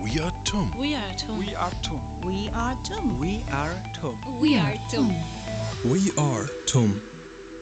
We are TUM. We are TUM. We are TUM. We are TUM. We are TUM. We are TUM. We are TUM.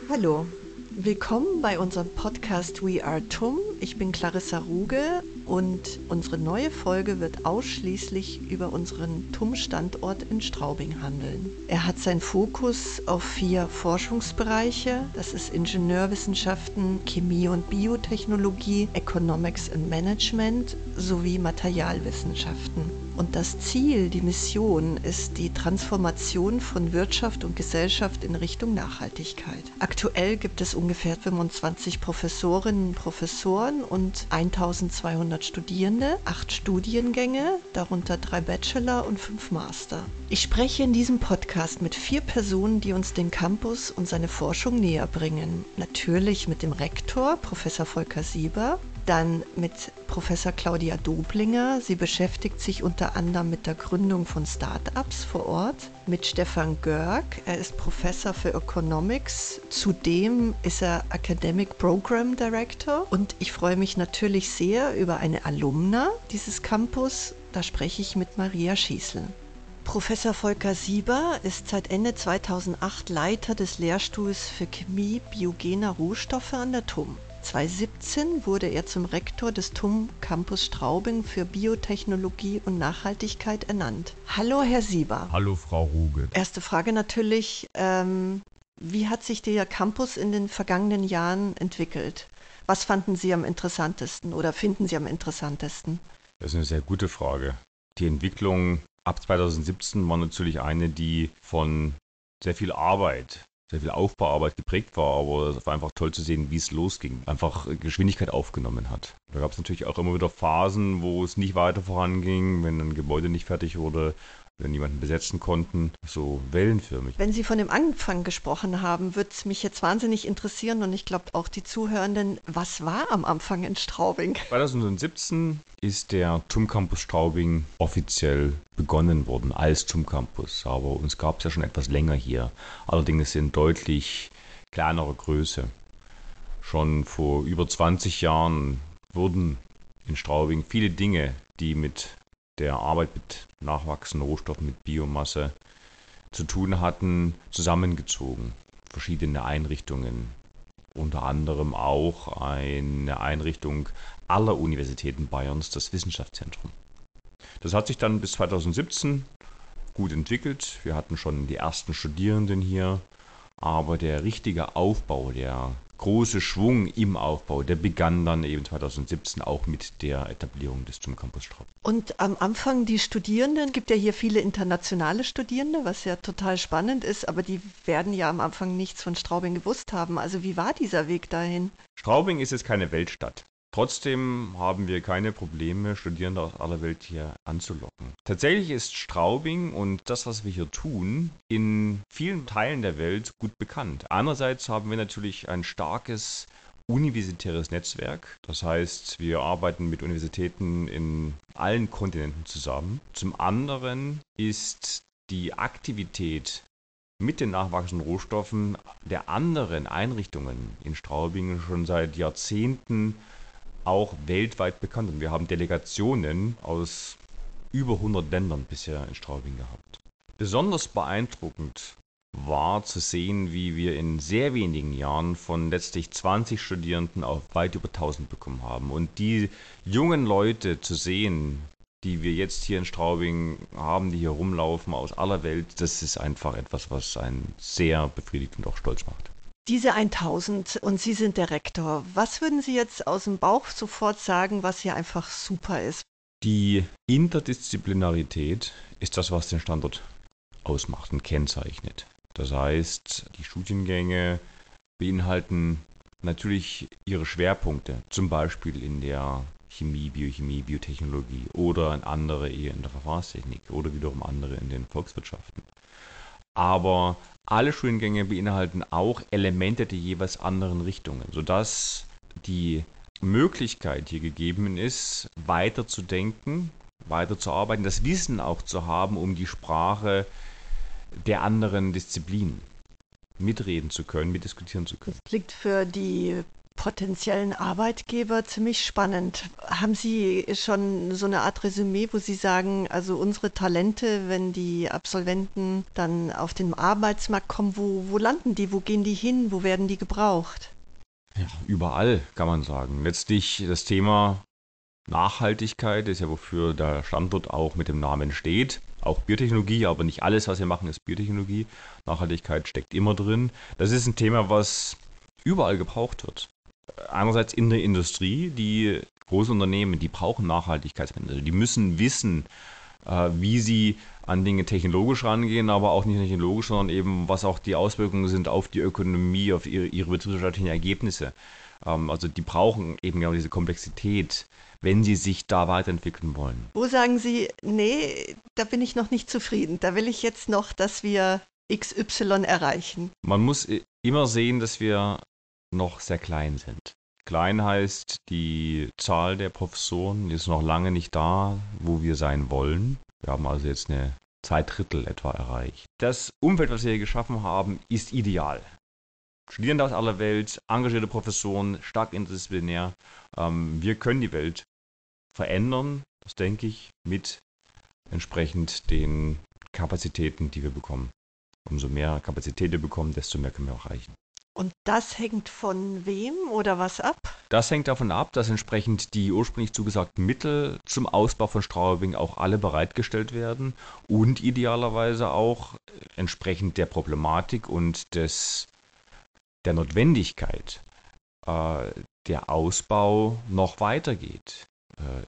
Hallo, willkommen bei unserem Podcast We Are TUM. Ich bin Clarissa Ruge und unsere neue Folge wird ausschließlich über unseren TUM-Standort in Straubing handeln. Er hat seinen Fokus auf 4 Forschungsbereiche. Das ist Ingenieurwissenschaften, Chemie und Biotechnologie, Economics and Management sowie Materialwissenschaften. Und das Ziel, die Mission, ist die Transformation von Wirtschaft und Gesellschaft in Richtung Nachhaltigkeit. Aktuell gibt es ungefähr 25 Professorinnen und Professoren und 1200 Studierende, 8 Studiengänge, darunter 3 Bachelor und 5 Master. Ich spreche in diesem Podcast mit 4 Personen, die uns den Campus und seine Forschung näher bringen. Natürlich mit dem Rektor, Professor Volker Sieber, dann mit Professor Claudia Doblinger. Sie beschäftigt sich unter anderem mit der Gründung von Start-ups vor Ort. Mit Stefan Görg, er ist Professor für Economics. Zudem ist er Academic Program Director. Und ich freue mich natürlich sehr über eine Alumna dieses Campus. Da spreche ich mit Maria Schießl. Professor Volker Sieber ist seit Ende 2008 Leiter des Lehrstuhls für Chemie biogener Rohstoffe an der TUM. 2017 wurde er zum Rektor des TUM Campus Straubing für Biotechnologie und Nachhaltigkeit ernannt. Hallo, Herr Sieber. Hallo, Frau Ruge. Erste Frage natürlich, wie hat sich der Campus in den vergangenen Jahren entwickelt? Was fanden Sie am interessantesten oder finden Sie am interessantesten? Das ist eine sehr gute Frage. Die Entwicklung ab 2017 war natürlich eine, die von sehr viel Arbeit, sehr viel Aufbauarbeit geprägt war, aber es war einfach toll zu sehen, wie es losging, einfach Geschwindigkeit aufgenommen hat. Da gab es natürlich auch immer wieder Phasen, wo es nicht weiter voranging, wenn ein Gebäude nicht fertig wurde, wenn niemanden besetzen konnten, so wellenförmig. Wenn Sie von dem Anfang gesprochen haben, würde es mich jetzt wahnsinnig interessieren und ich glaube auch die Zuhörenden, was war am Anfang in Straubing? 2017 ist der TUM Campus Straubing offiziell begonnen worden als TUM Campus, aber uns gab es ja schon etwas länger hier, allerdings in deutlich kleinerer Größe. Schon vor über 20 Jahren wurden in Straubing viele Dinge, die mit der Arbeit mit nachwachsenden Rohstoffen, mit Biomasse zu tun hatten, zusammengezogen. Verschiedene Einrichtungen, unter anderem auch eine Einrichtung aller Universitäten Bayerns, das Wissenschaftszentrum. Das hat sich dann bis 2017 gut entwickelt. Wir hatten schon die ersten Studierenden hier, aber der richtige Aufbau, der große Schwung im Aufbau, der begann dann eben 2017 auch mit der Etablierung des TUM Campus Straubing. Und am Anfang die Studierenden, gibt ja hier viele internationale Studierende, was ja total spannend ist, aber die werden ja am Anfang nichts von Straubing gewusst haben. Also wie war dieser Weg dahin? Straubing ist jetzt keine Weltstadt. Trotzdem haben wir keine Probleme, Studierende aus aller Welt hier anzulocken. Tatsächlich ist Straubing und das, was wir hier tun, in vielen Teilen der Welt gut bekannt. Einerseits haben wir natürlich ein starkes universitäres Netzwerk. Das heißt, wir arbeiten mit Universitäten in allen Kontinenten zusammen. Zum anderen ist die Aktivität mit den nachwachsenden Rohstoffen der anderen Einrichtungen in Straubing schon seit Jahrzehnten auch weltweit bekannt. Und wir haben Delegationen aus über 100 Ländern bisher in Straubing gehabt. Besonders beeindruckend war zu sehen, wie wir in sehr wenigen Jahren von letztlich 20 Studierenden auf weit über 1000 bekommen haben. Und die jungen Leute zu sehen, die wir jetzt hier in Straubing haben, die hier rumlaufen aus aller Welt, das ist einfach etwas, was einen sehr befriedigt und auch stolz macht. Diese 1000 und Sie sind der Rektor. Was würden Sie jetzt aus dem Bauch sofort sagen, was hier einfach super ist? Die Interdisziplinarität ist das, was den Standort ausmacht und kennzeichnet. Das heißt, die Studiengänge beinhalten natürlich ihre Schwerpunkte, zum Beispiel in der Chemie, Biochemie, Biotechnologie oder andere eher in der Verfahrenstechnik oder wiederum andere in den Volkswirtschaften. Aber alle Studiengänge beinhalten auch Elemente der jeweils anderen Richtungen, sodass die Möglichkeit hier gegeben ist, weiterzudenken, weiterzuarbeiten, das Wissen auch zu haben, um die Sprache der anderen Disziplinen mitreden zu können, mitdiskutieren zu können. Das klingt für die potenziellen Arbeitgeber ziemlich spannend. Haben Sie schon so eine Art Resümee, wo Sie sagen, also unsere Talente, wenn die Absolventen dann auf den Arbeitsmarkt kommen, wo landen die, wo gehen die hin, wo werden die gebraucht? Ja, überall kann man sagen. Letztlich das Thema Nachhaltigkeit ist ja, wofür der Standort auch mit dem Namen steht. Auch Biotechnologie, aber nicht alles, was wir machen, ist Biotechnologie. Nachhaltigkeit steckt immer drin. Das ist ein Thema, was überall gebraucht wird. Einerseits in der Industrie, die großen Unternehmen, die brauchen Nachhaltigkeitsmanagement. Die müssen wissen, wie sie an Dinge technologisch rangehen, aber auch nicht technologisch, sondern eben, was auch die Auswirkungen sind auf die Ökonomie, auf ihre betriebswirtschaftlichen Ergebnisse. Also die brauchen eben genau diese Komplexität, wenn sie sich da weiterentwickeln wollen. Wo sagen Sie, nee, da bin ich noch nicht zufrieden, da will ich jetzt noch, dass wir XY erreichen? Man muss immer sehen, dass wir noch sehr klein sind. Klein heißt, die Zahl der Professoren ist noch lange nicht da, wo wir sein wollen. Wir haben also jetzt eine 2/3 etwa erreicht. Das Umfeld, was wir hier geschaffen haben, ist ideal. Studierende aus aller Welt, engagierte Professoren, stark interdisziplinär. Wir können die Welt verändern, das denke ich, mit entsprechend den Kapazitäten, die wir bekommen. Umso mehr Kapazität wir bekommen, desto mehr können wir auch erreichen. Und das hängt von wem oder was ab? Das hängt davon ab, dass entsprechend die ursprünglich zugesagten Mittel zum Ausbau von Straubing auch alle bereitgestellt werden und idealerweise auch entsprechend der Problematik und der Notwendigkeit der Ausbau noch weitergeht.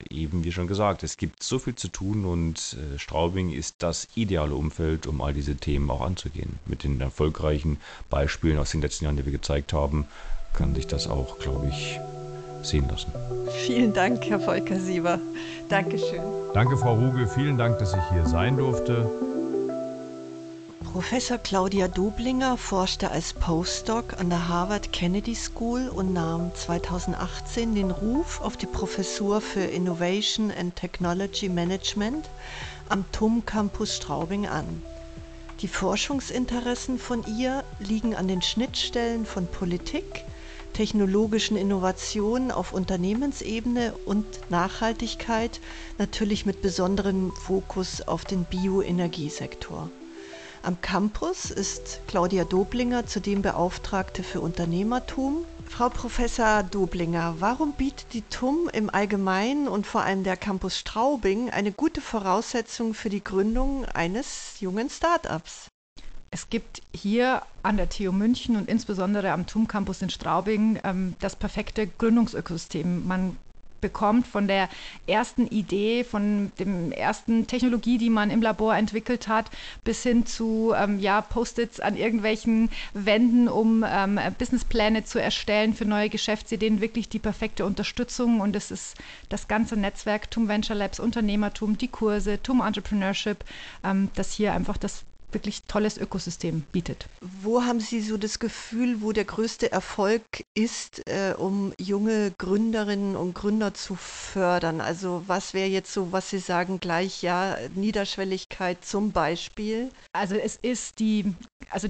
Eben wie schon gesagt, es gibt so viel zu tun und Straubing ist das ideale Umfeld, um all diese Themen auch anzugehen. Mit den erfolgreichen Beispielen aus den letzten Jahren, die wir gezeigt haben, kann sich das auch, glaube ich, sehen lassen. Vielen Dank, Herr Volker-Sieber. Dankeschön. Danke, Frau Ruge. Vielen Dank, dass ich hier sein durfte. Professor Claudia Doblinger forschte als Postdoc an der Harvard Kennedy School und nahm 2018 den Ruf auf die Professur für Innovation and Technology Management am TUM Campus Straubing an. Die Forschungsinteressen von ihr liegen an den Schnittstellen von Politik, technologischen Innovationen auf Unternehmensebene und Nachhaltigkeit, natürlich mit besonderem Fokus auf den Bioenergiesektor. Am Campus ist Claudia Doblinger zudem Beauftragte für Unternehmertum. Frau Professor Doblinger, warum bietet die TUM im Allgemeinen und vor allem der Campus Straubing eine gute Voraussetzung für die Gründung eines jungen Start-ups? Es gibt hier an der TU München und insbesondere am TUM Campus in Straubing das perfekte Gründungsökosystem. Man bekommt von der ersten Idee, von dem ersten Technologie, die man im Labor entwickelt hat, bis hin zu Post-its an irgendwelchen Wänden, um Businesspläne zu erstellen für neue Geschäftsideen, wirklich die perfekte Unterstützung. Und es ist das ganze Netzwerk TUM Venture Labs, Unternehmertum, die Kurse, TUM Entrepreneurship, das hier einfach das wirklich tolles Ökosystem bietet. Wo haben Sie so das Gefühl, wo der größte Erfolg ist, um junge Gründerinnen und Gründer zu fördern? Also was wäre jetzt so, was Sie sagen, gleich Niederschwelligkeit zum Beispiel? Also es ist die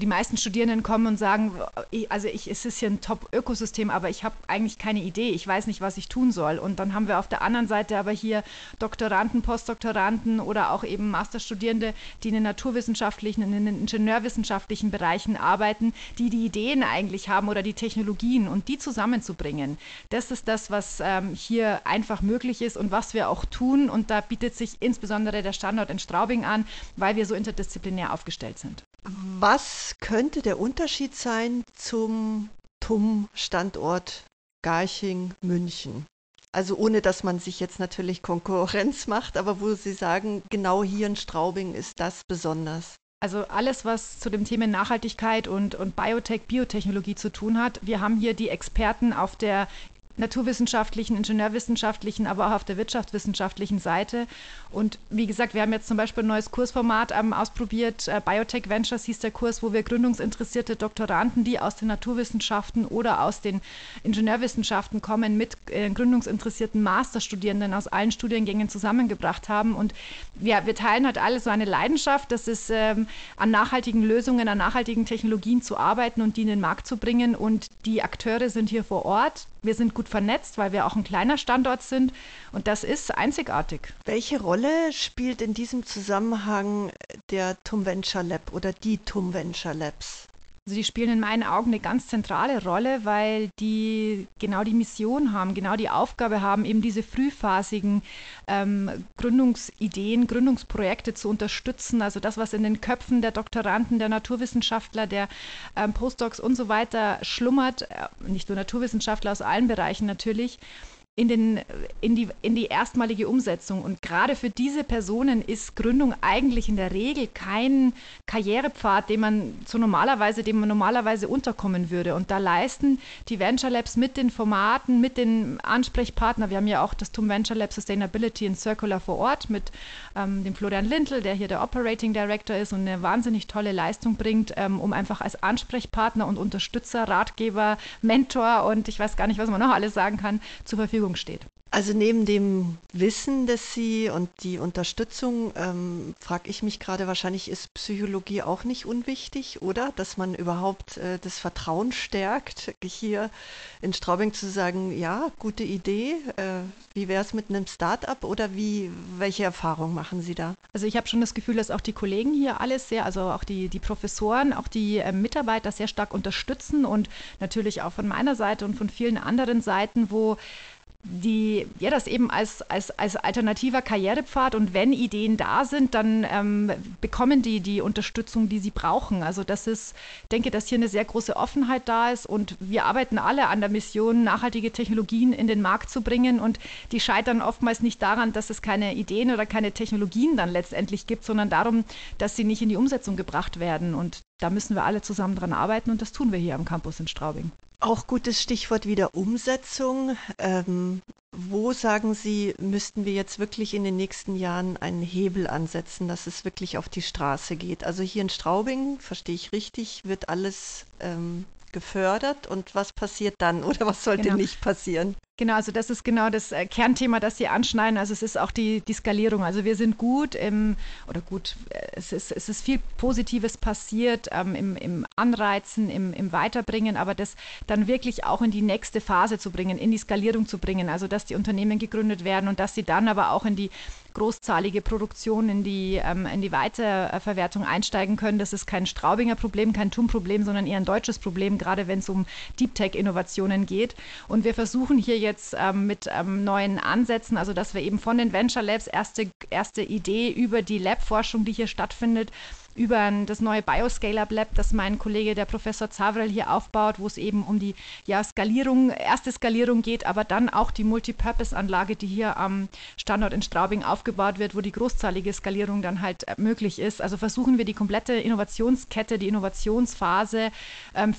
meisten Studierenden kommen und sagen, es ist hier ein Top-Ökosystem, aber ich habe eigentlich keine Idee, ich weiß nicht, was ich tun soll. Und dann haben wir auf der anderen Seite aber hier Doktoranden, Postdoktoranden oder auch eben Masterstudierende, die in den naturwissenschaftlichen, in den ingenieurwissenschaftlichen Bereichen arbeiten, die Ideen eigentlich haben oder die Technologien und die zusammenzubringen. Das ist das, was hier einfach möglich ist und was wir auch tun. Und da bietet sich insbesondere der Standort in Straubing an, weil wir so interdisziplinär aufgestellt sind. Was könnte der Unterschied sein zum TUM-Standort Garching-München? Also ohne, dass man sich jetzt natürlich Konkurrenz macht, aber wo Sie sagen, genau hier in Straubing ist das besonders. Also alles, was zu dem Thema Nachhaltigkeit und Biotech, Biotechnologie zu tun hat. Wir haben hier die Experten auf der naturwissenschaftlichen, ingenieurwissenschaftlichen, aber auch auf der wirtschaftswissenschaftlichen Seite. Und wie gesagt, wir haben jetzt zum Beispiel ein neues Kursformat ausprobiert. Biotech Ventures hieß der Kurs, wo wir gründungsinteressierte Doktoranden, die aus den Naturwissenschaften oder aus den Ingenieurwissenschaften kommen, mit gründungsinteressierten Masterstudierenden aus allen Studiengängen zusammengebracht haben. Und wir teilen halt alle so eine Leidenschaft, das ist an nachhaltigen Lösungen, an nachhaltigen Technologien zu arbeiten und die in den Markt zu bringen. Und die Akteure sind hier vor Ort. Wir sind gut vernetzt, weil wir auch ein kleiner Standort sind und das ist einzigartig. Welche Rolle spielt in diesem Zusammenhang der TUM Venture Lab oder die TUM Venture Labs? Also die spielen in meinen Augen eine ganz zentrale Rolle, weil die genau die Mission haben, genau die Aufgabe haben, eben diese frühphasigen Gründungsideen, Gründungsprojekte zu unterstützen. Also das, was in den Köpfen der Doktoranden, der Naturwissenschaftler, der Postdocs und so weiter schlummert, nicht nur Naturwissenschaftler aus allen Bereichen natürlich, in die erstmalige Umsetzung. Und gerade für diese Personen ist Gründung eigentlich in der Regel kein Karrierepfad, dem man normalerweise unterkommen würde. Und da leisten die Venture Labs mit den Formaten, mit den Ansprechpartnern. Wir haben ja auch das TUM Venture Lab Sustainability and Circular vor Ort mit dem Florian Lindl, der hier der Operating Director ist und eine wahnsinnig tolle Leistung bringt, um einfach als Ansprechpartner und Unterstützer, Ratgeber, Mentor und ich weiß gar nicht, was man noch alles sagen kann, zur Verfügung steht. Also neben dem Wissen, das Sie und die Unterstützung, frage ich mich gerade, wahrscheinlich ist Psychologie auch nicht unwichtig, oder? Dass man überhaupt das Vertrauen stärkt, hier in Straubing zu sagen, ja, gute Idee, wie wäre es mit einem Start-up oder welche Erfahrungen machen Sie da? Also ich habe schon das Gefühl, dass auch die Kollegen hier alles sehr, also auch die Professoren, auch die Mitarbeiter sehr stark unterstützen und natürlich auch von meiner Seite und von vielen anderen Seiten, wo das eben als alternativer Karrierepfad und wenn Ideen da sind, dann bekommen die Unterstützung, die sie brauchen. Also ich denke, dass hier eine sehr große Offenheit da ist und wir arbeiten alle an der Mission, nachhaltige Technologien in den Markt zu bringen und die scheitern oftmals nicht daran, dass es keine Ideen oder keine Technologien dann letztendlich gibt, sondern darum, dass sie nicht in die Umsetzung gebracht werden und da müssen wir alle zusammen dran arbeiten und das tun wir hier am Campus in Straubing. Auch gutes Stichwort wieder Umsetzung. Wo, sagen Sie, müssten wir jetzt wirklich in den nächsten Jahren einen Hebel ansetzen, dass es wirklich auf die Straße geht? Also hier in Straubing, verstehe ich richtig, wird alles gefördert und was passiert dann oder was sollte nicht passieren? Genau, also das ist genau das Kernthema, das Sie anschneiden. Also es ist auch die Skalierung. Also wir sind es ist viel Positives passiert im Anreizen, im Weiterbringen, aber das dann wirklich auch in die nächste Phase zu bringen, in die Skalierung zu bringen. Also dass die Unternehmen gegründet werden und dass sie dann aber auch in die großzahlige Produktion, in die Weiterverwertung einsteigen können. Das ist kein Straubinger Problem, kein TUM-Problem, sondern eher ein deutsches Problem, gerade wenn es um Deep Tech-Innovationen geht. Und wir versuchen hier jetzt mit neuen Ansätzen, also dass wir eben von den Venture Labs erste Idee über die Lab-Forschung, die hier stattfindet, über das neue Bioscale-Up Lab, das mein Kollege, der Professor Zavrel, hier aufbaut, wo es eben um die erste Skalierung geht, aber dann auch die Multipurpose-Anlage, die hier am Standort in Straubing aufgebaut wird, wo die großzahlige Skalierung dann halt möglich ist. Also versuchen wir die komplette Innovationskette, die Innovationsphase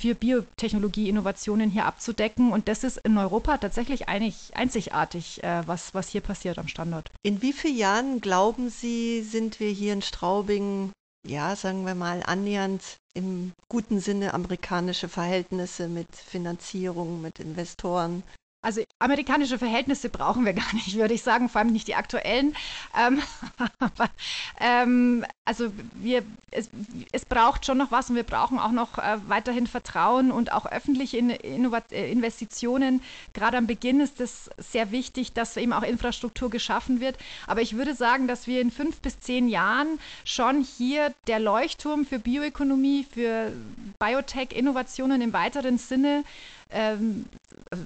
für Biotechnologie-Innovationen hier abzudecken und das ist in Europa tatsächlich eigentlich einzigartig, was hier passiert am Standort. In wie vielen Jahren, glauben Sie, sind wir hier in Straubing, ja, sagen wir mal, annähernd im guten Sinne amerikanische Verhältnisse mit Finanzierung, mit Investoren? Also amerikanische Verhältnisse brauchen wir gar nicht, würde ich sagen, vor allem nicht die aktuellen. Es braucht schon noch was und wir brauchen auch noch weiterhin Vertrauen und auch öffentliche Investitionen. Gerade am Beginn ist es sehr wichtig, dass eben auch Infrastruktur geschaffen wird. Aber ich würde sagen, dass wir in 5 bis 10 Jahren schon hier der Leuchtturm für Bioökonomie, für Biotech-Innovationen im weiteren Sinne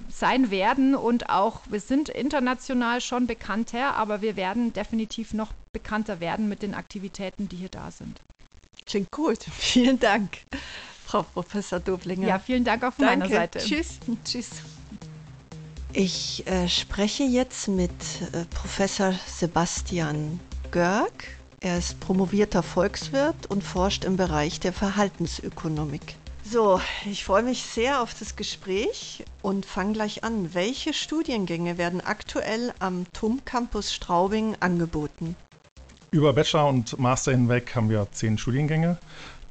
sein werden und auch, wir sind international schon bekannter, aber wir werden definitiv noch bekannter werden mit den Aktivitäten, die hier da sind. Klingt gut. Vielen Dank, Frau Professor Doblinger. Ja, vielen Dank auch von meiner Seite. Tschüss. Tschüss. Ich spreche jetzt mit Professor Sebastian Görg. Er ist promovierter Volkswirt und forscht im Bereich der Verhaltensökonomik. So, ich freue mich sehr auf das Gespräch und fange gleich an. Welche Studiengänge werden aktuell am TUM Campus Straubing angeboten? Über Bachelor und Master hinweg haben wir 10 Studiengänge.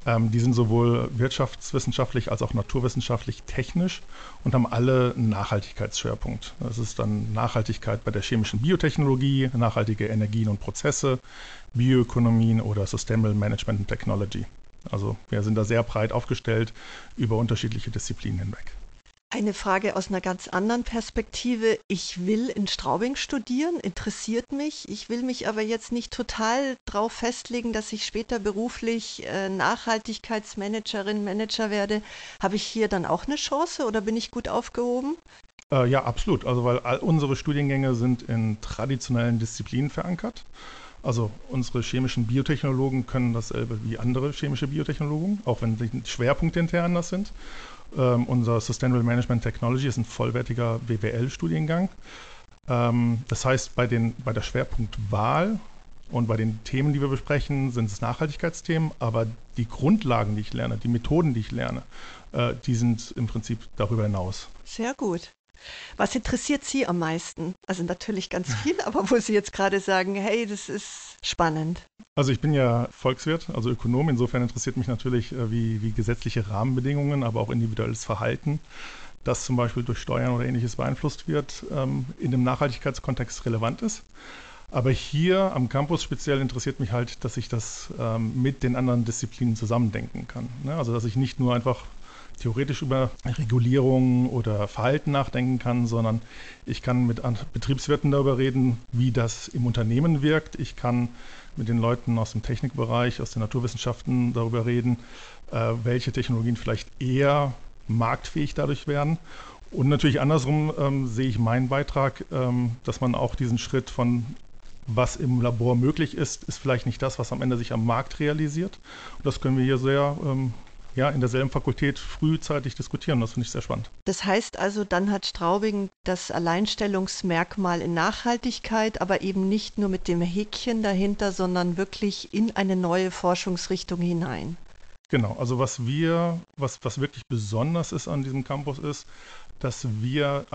Die sind sowohl wirtschaftswissenschaftlich als auch naturwissenschaftlich technisch und haben alle einen Nachhaltigkeitsschwerpunkt. Das ist dann Nachhaltigkeit bei der chemischen Biotechnologie, nachhaltige Energien und Prozesse, Bioökonomien oder Sustainable Management and Technology. Also wir sind da sehr breit aufgestellt über unterschiedliche Disziplinen hinweg. Eine Frage aus einer ganz anderen Perspektive. Ich will in Straubing studieren, interessiert mich. Ich will mich aber jetzt nicht total drauf festlegen, dass ich später beruflich Nachhaltigkeitsmanagerin, Manager werde. Habe ich hier dann auch eine Chance oder bin ich gut aufgehoben? Ja, absolut. Also weil all unsere Studiengänge sind in traditionellen Disziplinen verankert. Also unsere chemischen Biotechnologen können dasselbe wie andere chemische Biotechnologen, auch wenn die Schwerpunkte hinterher anders sind. Unser Sustainable Management Technology ist ein vollwertiger BWL-Studiengang. Das heißt, bei der Schwerpunktwahl und bei den Themen, die wir besprechen, sind es Nachhaltigkeitsthemen, aber die Grundlagen, die ich lerne, die Methoden, die ich lerne, die sind im Prinzip darüber hinaus. Sehr gut. Was interessiert Sie am meisten? Also natürlich ganz viel, aber wo Sie jetzt gerade sagen, hey, das ist spannend. Also ich bin ja Volkswirt, also Ökonom. Insofern interessiert mich natürlich, wie gesetzliche Rahmenbedingungen, aber auch individuelles Verhalten, das zum Beispiel durch Steuern oder Ähnliches beeinflusst wird, in dem Nachhaltigkeitskontext relevant ist. Aber hier am Campus speziell interessiert mich halt, dass ich das mit den anderen Disziplinen zusammendenken kann. Ne? Also dass ich nicht nur einfach theoretisch über Regulierung oder Verhalten nachdenken kann, sondern ich kann mit Betriebswirten darüber reden, wie das im Unternehmen wirkt. Ich kann mit den Leuten aus dem Technikbereich, aus den Naturwissenschaften darüber reden, welche Technologien vielleicht eher marktfähig dadurch werden. Und natürlich andersrum sehe ich meinen Beitrag, dass man auch diesen Schritt von was im Labor möglich ist vielleicht nicht das, was am Ende sich am Markt realisiert. Und das können wir hier sehr in derselben Fakultät frühzeitig diskutieren. Das finde ich sehr spannend. Das heißt also, dann hat Straubing das Alleinstellungsmerkmal in Nachhaltigkeit, aber eben nicht nur mit dem Häkchen dahinter, sondern wirklich in eine neue Forschungsrichtung hinein. Genau, also was wirklich besonders ist an diesem Campus ist, dass wir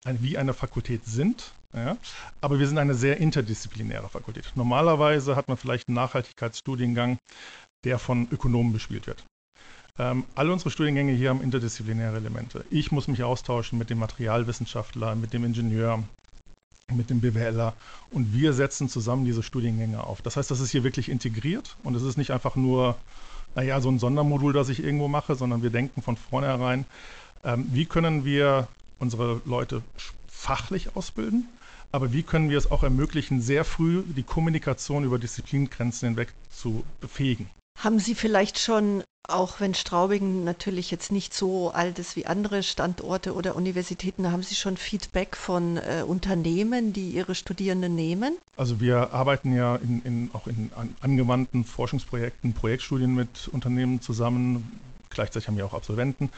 wie eine Fakultät sind, ja, aber wir sind eine sehr interdisziplinäre Fakultät. Normalerweise hat man vielleicht einen Nachhaltigkeitsstudiengang, der von Ökonomen bespielt wird. Alle unsere Studiengänge hier haben interdisziplinäre Elemente. Ich muss mich austauschen mit dem Materialwissenschaftler, mit dem Ingenieur, mit dem BWLer und wir setzen zusammen diese Studiengänge auf. Das heißt, das ist hier wirklich integriert und es ist nicht einfach nur, so ein Sondermodul, das ich irgendwo mache, sondern wir denken von vornherein, wie können wir unsere Leute fachlich ausbilden, aber wie können wir es auch ermöglichen, sehr früh die Kommunikation über Disziplingrenzen hinweg zu befähigen. Haben Sie vielleicht schon, auch wenn Straubing natürlich jetzt nicht so alt ist wie andere Standorte oder Universitäten, haben Sie schon Feedback von Unternehmen, die ihre Studierenden nehmen? Also wir arbeiten ja auch in angewandten Forschungsprojekten, Projektstudien mit Unternehmen zusammen. Gleichzeitig haben wir auch Absolventen.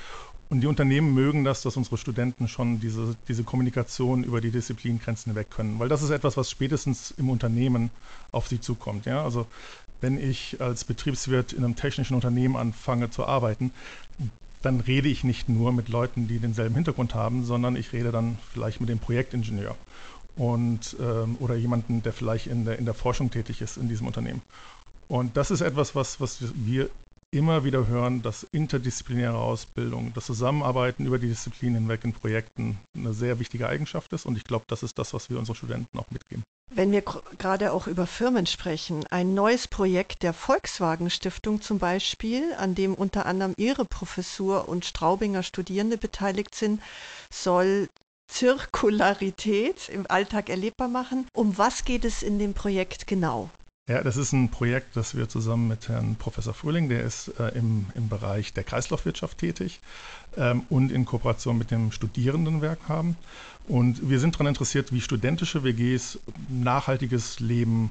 Und die Unternehmen mögen das, dass unsere Studenten schon diese Kommunikation über die Disziplingrenzen hinweg können. Weil das ist etwas, was spätestens im Unternehmen auf sie zukommt. Ja? Also wenn ich als Betriebswirt in einem technischen Unternehmen anfange zu arbeiten, dann rede ich nicht nur mit Leuten, die denselben Hintergrund haben, sondern ich rede dann vielleicht mit dem Projektingenieur oder jemanden, der vielleicht in der Forschung tätig ist in diesem Unternehmen. Und das ist etwas, was wir immer wieder hören, dass interdisziplinäre Ausbildung, das Zusammenarbeiten über die Disziplinen hinweg in Projekten eine sehr wichtige Eigenschaft ist. Und ich glaube, das ist das, was wir unseren Studenten auch mitgeben. Wenn wir gerade auch über Firmen sprechen, ein neues Projekt der Volkswagen Stiftung zum Beispiel, an dem unter anderem Ihre Professur und Straubinger Studierende beteiligt sind, soll Zirkularität im Alltag erlebbar machen. Um was geht es in dem Projekt genau? Ja, das ist ein Projekt, das wir zusammen mit Herrn Professor Fröhling, der ist im Bereich der Kreislaufwirtschaft tätig und in Kooperation mit dem Studierendenwerk haben. Und wir sind daran interessiert, wie studentische WGs nachhaltiges leben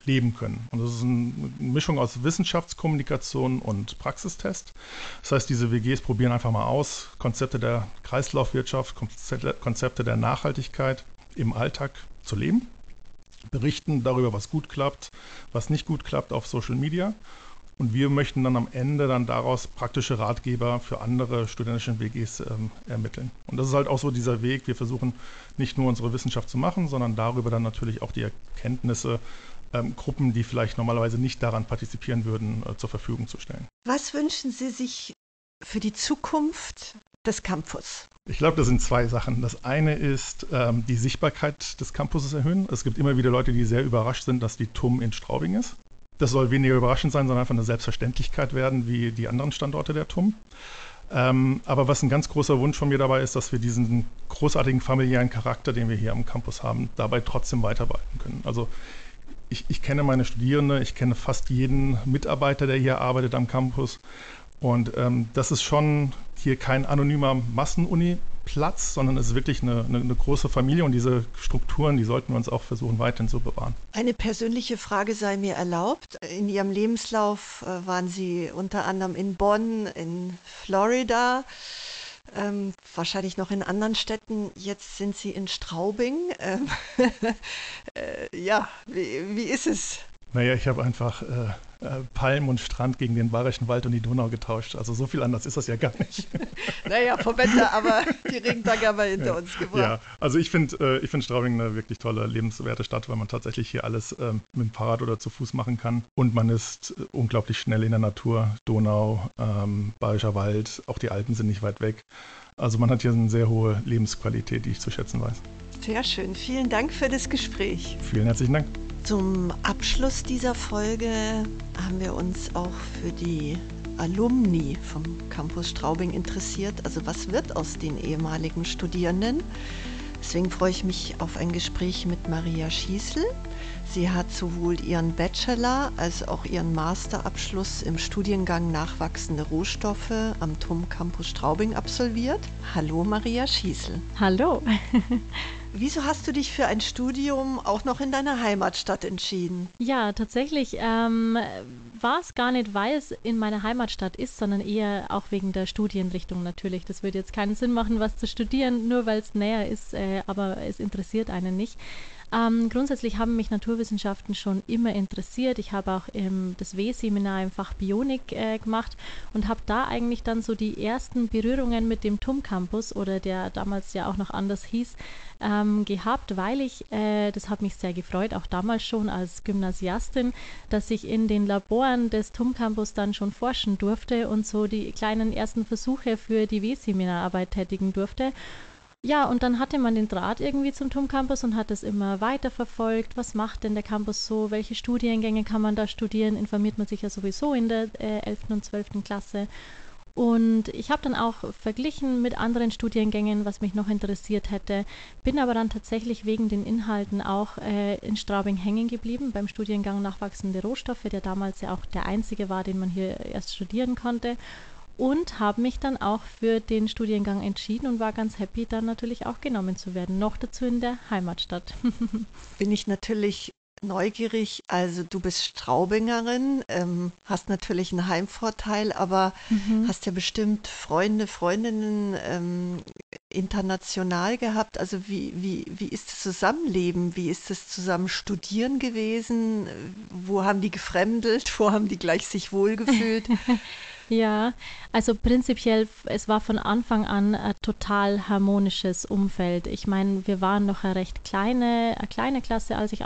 können. Und das ist eine Mischung aus Wissenschaftskommunikation und Praxistest. Das heißt, diese WGs probieren einfach mal aus, Konzepte der Kreislaufwirtschaft, Konzepte der Nachhaltigkeit im Alltag zu leben. Berichten darüber, was gut klappt, was nicht gut klappt auf Social Media Und wir möchten dann am Ende dann daraus praktische Ratgeber für andere studentische WGs ermitteln. Und das ist halt auch so dieser Weg. Wir versuchen nicht nur unsere Wissenschaft zu machen, sondern darüber dann natürlich auch die Erkenntnisse Gruppen, die vielleicht normalerweise nicht daran partizipieren würden, zur Verfügung zu stellen. Was wünschen Sie sich für die Zukunft des Campus? Ich glaube, das sind zwei Sachen. Das eine ist die Sichtbarkeit des Campuses erhöhen. Es gibt immer wieder Leute, die sehr überrascht sind, dass die TUM in Straubing ist. Das soll weniger überraschend sein, sondern einfach eine Selbstverständlichkeit werden wie die anderen Standorte der TUM. Aber was ein ganz großer Wunsch von mir dabei ist, dass wir diesen großartigen familiären Charakter, den wir hier am Campus haben, dabei trotzdem weiterbehalten können. Also ich kenne meine Studierende, ich kenne fast jeden Mitarbeiter, der hier arbeitet am Campus. Und das ist schon hier kein anonymer Massenuni-Platz, sondern es ist wirklich eine große Familie und diese Strukturen, die sollten wir uns auch versuchen, weiterhin zu bewahren. Eine persönliche Frage sei mir erlaubt. In Ihrem Lebenslauf waren Sie unter anderem in Bonn, in Florida, wahrscheinlich noch in anderen Städten. Jetzt sind Sie in Straubing. Ja, wie ist es? Naja, ich habe einfach Palm und Strand gegen den Bayerischen Wald und die Donau getauscht. Also so viel anders ist das ja gar nicht. Naja, vom Wetter, aber die Regentage haben wir hinter uns gebracht. Ja, also ich finde Straubing eine wirklich tolle, lebenswerte Stadt, weil man tatsächlich hier alles mit dem Fahrrad oder zu Fuß machen kann. Und man ist unglaublich schnell in der Natur. Donau, Bayerischer Wald, auch die Alpen sind nicht weit weg. Also man hat hier eine sehr hohe Lebensqualität, die ich zu schätzen weiß. Sehr schön. Vielen Dank für das Gespräch. Vielen herzlichen Dank. Zum Abschluss dieser Folge haben wir uns auch für die Alumni vom Campus Straubing interessiert. Also was wird aus den ehemaligen Studierenden? Deswegen freue ich mich auf ein Gespräch mit Maria Schießl. Sie hat sowohl ihren Bachelor als auch ihren Masterabschluss im Studiengang Nachwachsende Rohstoffe am TUM Campus Straubing absolviert. Hallo Maria Schießl. Hallo. Wieso hast du dich für ein Studium auch noch in deiner Heimatstadt entschieden? Ja, tatsächlich war es gar nicht, weil es in meiner Heimatstadt ist, sondern eher auch wegen der Studienrichtung natürlich. Das würde jetzt keinen Sinn machen, was zu studieren, nur weil es näher ist, aber es interessiert einen nicht. Grundsätzlich haben mich Naturwissenschaften schon immer interessiert. Ich habe auch das W-Seminar im Fach Bionik gemacht und habe da eigentlich dann so die ersten Berührungen mit dem TUM Campus oder der damals ja auch noch anders hieß, gehabt, weil ich, das hat mich sehr gefreut, auch damals schon als Gymnasiastin, dass ich in den Laboren des TUM Campus dann schon forschen durfte und so die kleinen ersten Versuche für die W-Seminararbeit tätigen durfte. Ja, und dann hatte man den Draht irgendwie zum TUM Campus und hat es immer weiter verfolgt. Was macht denn der Campus so? Welche Studiengänge kann man da studieren? Informiert man sich ja sowieso in der 11. und 12. Klasse. Und ich habe dann auch verglichen mit anderen Studiengängen, was mich noch interessiert hätte, bin aber dann tatsächlich wegen den Inhalten auch in Straubing hängen geblieben, beim Studiengang Nachwachsende Rohstoffe, der damals ja auch der einzige war, den man hier erst studieren konnte. Und habe mich dann auch für den Studiengang entschieden und war ganz happy, dann natürlich auch genommen zu werden. Noch dazu in der Heimatstadt. Bin ich natürlich neugierig. Also du bist Straubingerin, hast natürlich einen Heimvorteil, aber hast ja bestimmt Freunde, Freundinnen international gehabt. Also wie ist das Zusammenleben? Wie ist das zusammen Studieren gewesen? Wo haben die gefremdelt? Wo haben die gleich sich wohlgefühlt? Ja, also prinzipiell, es war von Anfang an ein total harmonisches Umfeld. Ich meine, wir waren noch eine kleine Klasse, als ich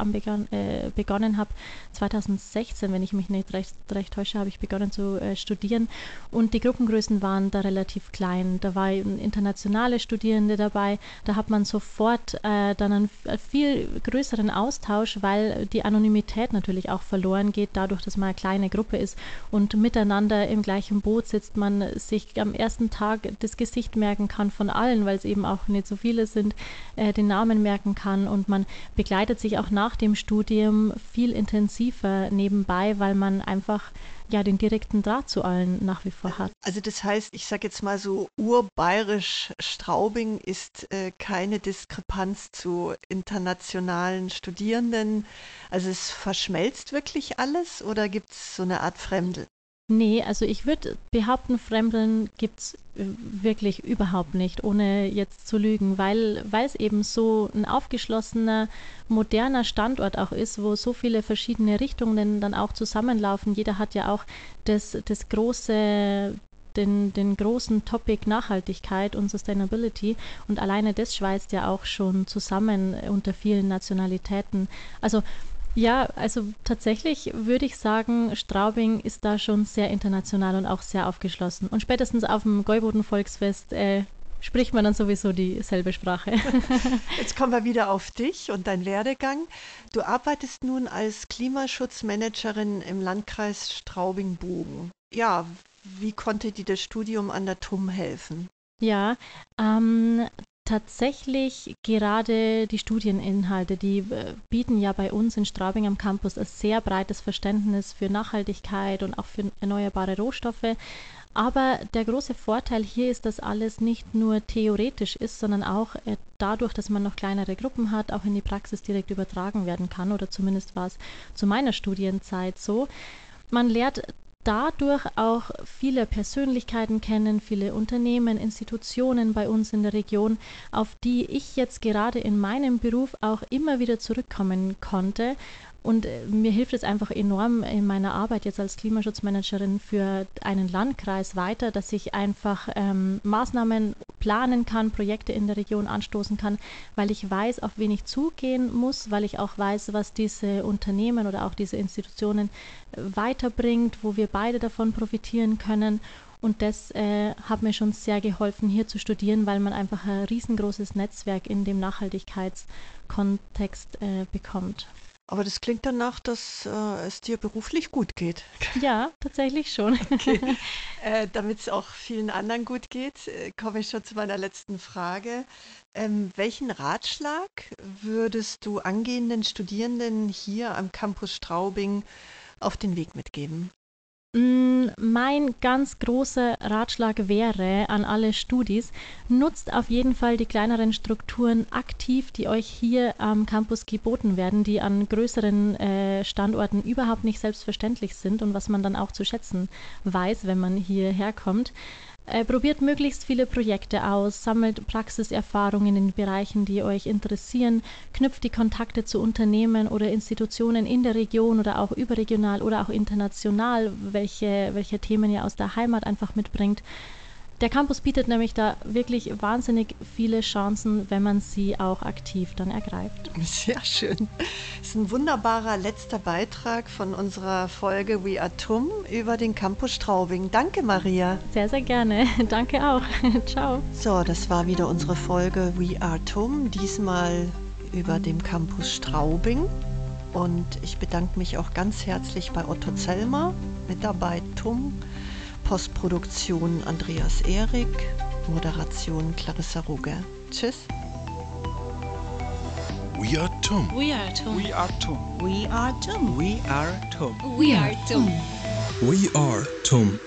begonnen habe. 2016, wenn ich mich nicht recht täusche, habe ich begonnen zu studieren. Und die Gruppengrößen waren da relativ klein. Da waren internationale Studierende dabei. Da hat man sofort dann einen viel größeren Austausch, weil die Anonymität natürlich auch verloren geht, dadurch, dass man eine kleine Gruppe ist und miteinander im gleichen Boot sitzt, man sich am ersten Tag das Gesicht merken kann von allen, weil es eben auch nicht so viele sind, den Namen merken kann und man begleitet sich auch nach dem Studium viel intensiver nebenbei, weil man einfach ja den direkten Draht zu allen nach wie vor hat. Also das heißt, ich sage jetzt mal so, urbayerisch Straubing ist keine Diskrepanz zu internationalen Studierenden. Also es verschmelzt wirklich alles oder gibt es so eine Art Fremdel? Nee, also ich würde behaupten, Fremdeln gibt es wirklich überhaupt nicht, ohne jetzt zu lügen, weil es eben so ein aufgeschlossener, moderner Standort auch ist, wo so viele verschiedene Richtungen dann auch zusammenlaufen. Jeder hat ja auch das große, den großen Topic Nachhaltigkeit und Sustainability und alleine das schweißt ja auch schon zusammen unter vielen Nationalitäten. Also ja, also tatsächlich würde ich sagen, Straubing ist da schon sehr international und auch sehr aufgeschlossen. Und spätestens auf dem Gäuboden-Volksfest spricht man dann sowieso dieselbe Sprache. Jetzt kommen wir wieder auf dich und deinen Werdegang. Du arbeitest nun als Klimaschutzmanagerin im Landkreis Straubing-Bogen. Ja, wie konnte dir das Studium an der TUM helfen? Ja, tatsächlich gerade die Studieninhalte, die bieten ja bei uns in Straubing am Campus ein sehr breites Verständnis für Nachhaltigkeit und auch für erneuerbare Rohstoffe. Aber der große Vorteil hier ist, dass alles nicht nur theoretisch ist, sondern auch dadurch, dass man noch kleinere Gruppen hat, auch in die Praxis direkt übertragen werden kann. Oder zumindest war es zu meiner Studienzeit so. Man lernt dadurch auch viele Persönlichkeiten kennen, viele Unternehmen, Institutionen bei uns in der Region, auf die ich jetzt gerade in meinem Beruf auch immer wieder zurückkommen konnte. Und mir hilft es einfach enorm in meiner Arbeit jetzt als Klimaschutzmanagerin für einen Landkreis weiter, dass ich einfach Maßnahmen planen kann, Projekte in der Region anstoßen kann, weil ich weiß, auf wen ich zugehen muss, weil ich auch weiß, was diese Unternehmen oder auch diese Institutionen weiterbringt, wo wir beide davon profitieren können. Und das hat mir schon sehr geholfen, hier zu studieren, weil man einfach ein riesengroßes Netzwerk in dem Nachhaltigkeitskontext bekommt. Aber das klingt danach, dass es dir beruflich gut geht. Ja, tatsächlich schon. Okay. Damit es auch vielen anderen gut geht, komme ich schon zu meiner letzten Frage. Welchen Ratschlag würdest du angehenden Studierenden hier am Campus Straubing auf den Weg mitgeben? Mein ganz großer Ratschlag wäre an alle Studis, nutzt auf jeden Fall die kleineren Strukturen aktiv, die euch hier am Campus geboten werden, die an größeren Standorten überhaupt nicht selbstverständlich sind und was man dann auch zu schätzen weiß, wenn man hierher kommt. Probiert möglichst viele Projekte aus, sammelt Praxiserfahrungen in den Bereichen, die euch interessieren, knüpft die Kontakte zu Unternehmen oder Institutionen in der Region oder auch überregional oder auch international, welche Themen ihr aus der Heimat einfach mitbringt. Der Campus bietet nämlich da wirklich wahnsinnig viele Chancen, wenn man sie auch aktiv dann ergreift. Sehr schön. Das ist ein wunderbarer letzter Beitrag von unserer Folge We Are TUM über den Campus Straubing. Danke, Maria. Sehr, sehr gerne. Danke auch. Ciao. So, das war wieder unsere Folge We Are TUM, diesmal über dem Campus Straubing. Und ich bedanke mich auch ganz herzlich bei Otto Zellmer, Mitarbeit TUM. Postproduktion Andreas Ehrig, Moderation Clarissa Ruge. Tschüss. We are TUM. We are TUM. We are TUM. We are TUM. We are TUM. We are TUM. We are TUM.